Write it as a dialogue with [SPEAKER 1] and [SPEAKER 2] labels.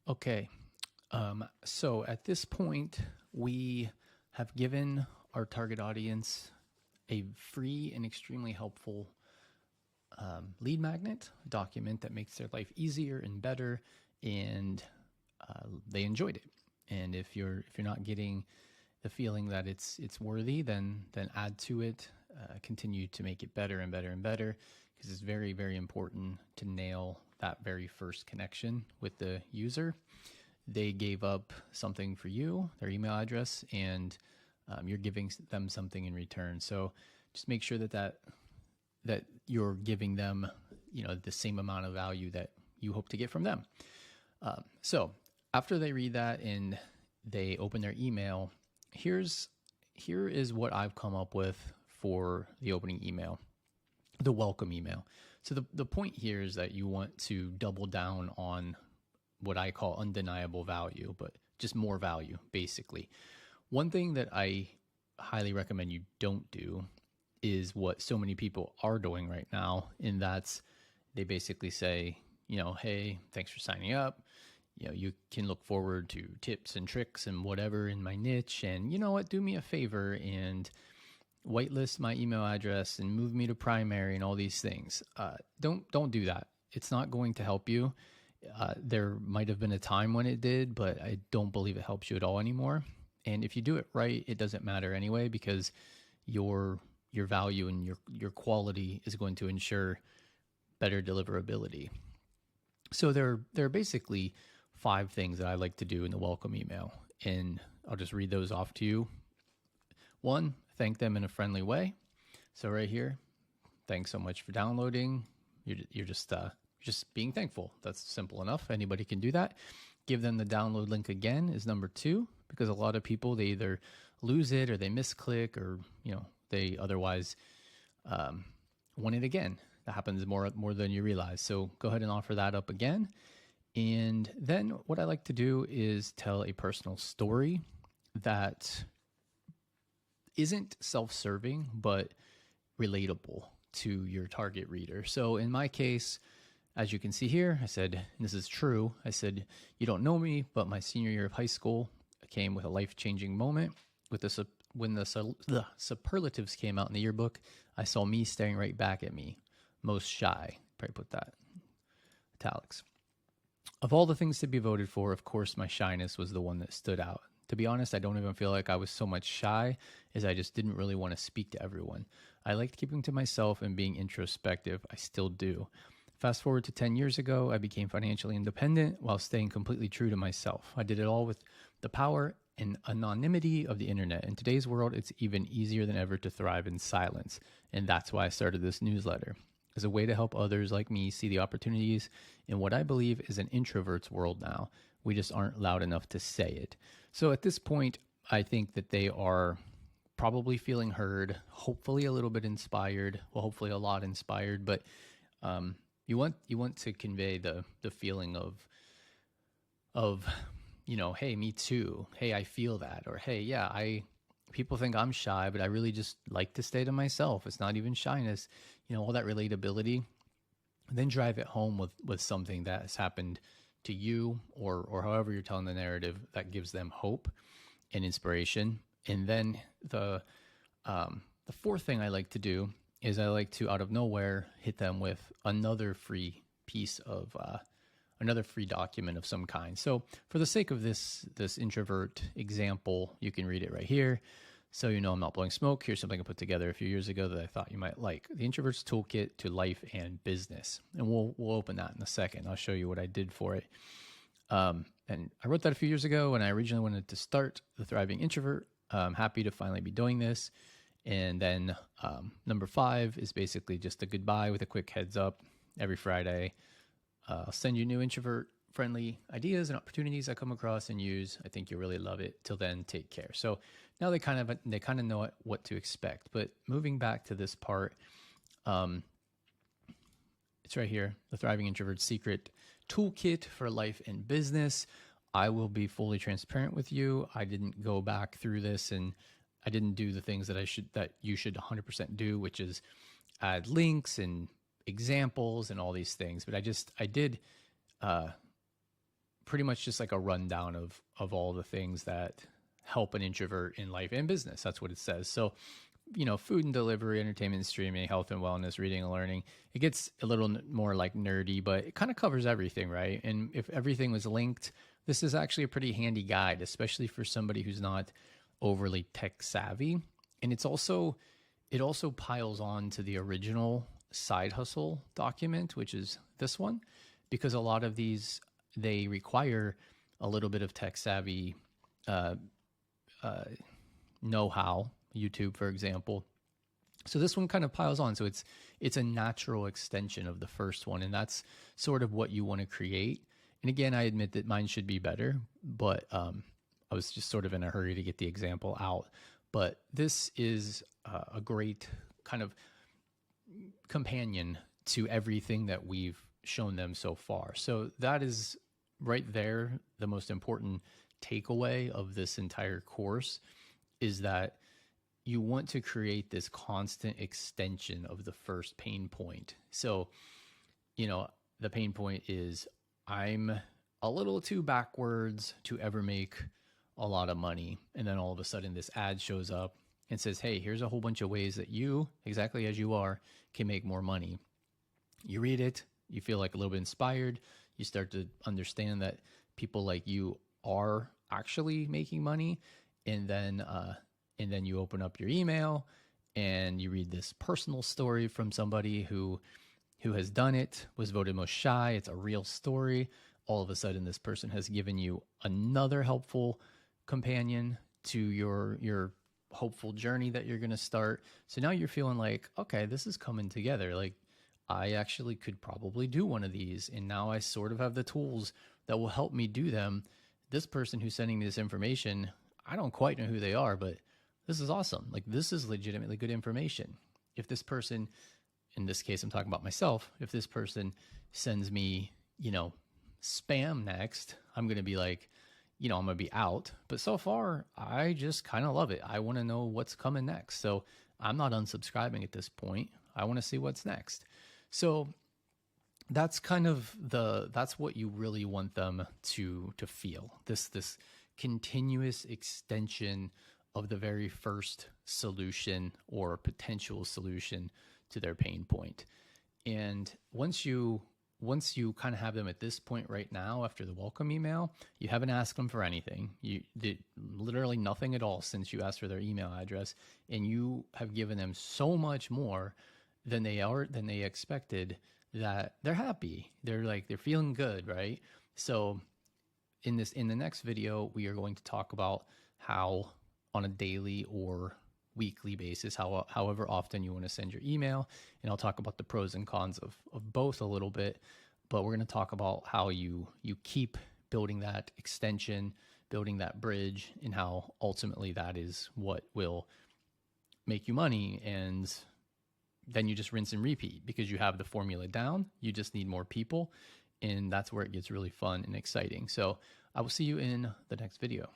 [SPEAKER 1] Okay. So at this point, we have given our target audience a free and extremely helpful lead magnet document that makes their life easier and better, and they enjoyed it. And if you're not getting the feeling that it's worthy, then add to it. Continue to make it better and better and better, because it's very, very important to nail that very first connection with the user. They gave up something for you, their email address, and you're giving them something in return. So just make sure that you're giving them, the same amount of value that you hope to get from them. So after they read that and they open their email, here is what I've come up with for the opening email, the welcome email. So the point here is that you want to double down on what I call undeniable value, but just more value, basically. One thing that I highly recommend you don't do is what so many people are doing right now, and that's they basically say, hey, thanks for signing up. You can look forward to tips and tricks and whatever in my niche, and you know what, do me a favor and whitelist my email address and move me to primary and all these things. Don't do that. It's not going to help you. There might have been a time when it did, but I don't believe it helps you at all anymore. And if you do it right, it doesn't matter anyway, because your value and your quality is going to ensure better deliverability. So there are basically 5 things that I like to do in the welcome email, and I'll just read those off to you. 1, thank them in a friendly way. So right here, thanks so much for downloading. You're just being thankful. That's simple enough. Anybody can do that. Give them the download link again is number 2, because a lot of people, they either lose it or they misclick, or they otherwise want it again. That happens more than you realize. So go ahead and offer that up again. And then what I like to do is tell a personal story that isn't self-serving, but relatable to your target reader. So in my case, as you can see here, I said, and this is true, I said, you don't know me, but my senior year of high school came with a life-changing moment. When the superlatives came out in the yearbook, I saw me staring right back at me. Most shy. Probably put that italics. Of all the things to be voted for, of course, my shyness was the one that stood out. To be honest, I don't even feel like I was so much shy as I just didn't really want to speak to everyone. I liked keeping to myself and being introspective. I still do. Fast forward to 10 years ago, I became financially independent while staying completely true to myself. I did it all with the power and anonymity of the internet. In today's world, it's even easier than ever to thrive in silence. And that's why I started this newsletter, as a way to help others like me see the opportunities in what I believe is an introvert's world now. We just aren't loud enough to say it. So at this point, I think that they are probably feeling heard, hopefully a little bit inspired, well, hopefully a lot inspired, but you want to convey the feeling of hey, me too. Hey, I feel that. Or hey, yeah, people think I'm shy, but I really just like to stay to myself. It's not even shyness, all that relatability. Then drive it home with something that has happened to you, or however you're telling the narrative that gives them hope and inspiration. And then the 4th thing I like to do is I like to, out of nowhere, hit them with another free piece of another free document of some kind. So for the sake of this introvert example, you can read it right here. So I'm not blowing smoke. Here's something I put together a few years ago that I thought you might like. The Introvert's Toolkit to Life and Business. And we'll open that in a second. I'll show you what I did for it. And I wrote that a few years ago when I originally wanted to start the Thriving Introvert. I'm happy to finally be doing this. And then number 5 is basically just a goodbye with a quick heads up. Every Friday, I'll send you new introvert-friendly ideas and opportunities I come across and use. I think you'll really love it. Till then, take care. So now they kind of know what to expect. But moving back to this part, it's right here, the Thriving Introvert Secret Toolkit for Life and Business. I will be fully transparent with you. I didn't go back through this and I didn't do the things that you should 100% do, which is add links and examples and all these things. But I did pretty much just like a rundown of all the things that help an introvert in life and business. That's what it says. So, food and delivery, entertainment and streaming, health and wellness, reading and learning. It gets a little more like nerdy, but it kind of covers everything, right? And if everything was linked, this is actually a pretty handy guide, especially for somebody who's not overly tech savvy. And it also piles on to the original side hustle document, which is this one, because a lot of these, they require a little bit of tech savvy know-how, YouTube, for example. So this one kind of piles on. So it's a natural extension of the first one, and that's sort of what you want to create. And again, I admit that mine should be better, but I was just sort of in a hurry to get the example out. But this is a great kind of companion to everything that we've shown them so far. So that is right there. The most important takeaway of this entire course is that you want to create this constant extension of the first pain point. So, the pain point is I'm a little too backwards to ever make a lot of money. And then all of a sudden this ad shows up and says, hey, here's a whole bunch of ways that you, exactly as you are, can make more money. You read it, you feel like a little bit inspired. You start to understand that people like you are actually making money. And then you open up your email and you read this personal story from somebody who has done it, was voted most shy. It's a real story. All of a sudden, this person has given you another helpful companion to your hopeful journey that you're going to start. So now you're feeling like, okay, this is coming together. Like, I actually could probably do one of these. And now I sort of have the tools that will help me do them. This person who's sending me this information, I don't quite know who they are, but this is awesome. Like, this is legitimately good information. If this person, in this case, I'm talking about myself, if this person sends me, spam next, I'm going to be like, I'm going to be out. But so far, I just kind of love it. I want to know what's coming next. So I'm not unsubscribing at this point. I want to see what's next. So that's kind of that's what you really want them to feel. This continuous extension of the very first solution or potential solution to their pain point. And once you kind of have them at this point right now, after the welcome email, you haven't asked them for anything. You did literally nothing at all since you asked for their email address, and you have given them so much more than they expected, that they're happy. They're feeling good, right? So in the next video, we are going to talk about how on a daily or weekly basis, however often you want to send your email. And I'll talk about the pros and cons of both a little bit, but we're going to talk about how you keep building that extension, building that bridge, and how ultimately that is what will make you money. And then you just rinse and repeat because you have the formula down. You just need more people. And that's where it gets really fun and exciting. So I will see you in the next video.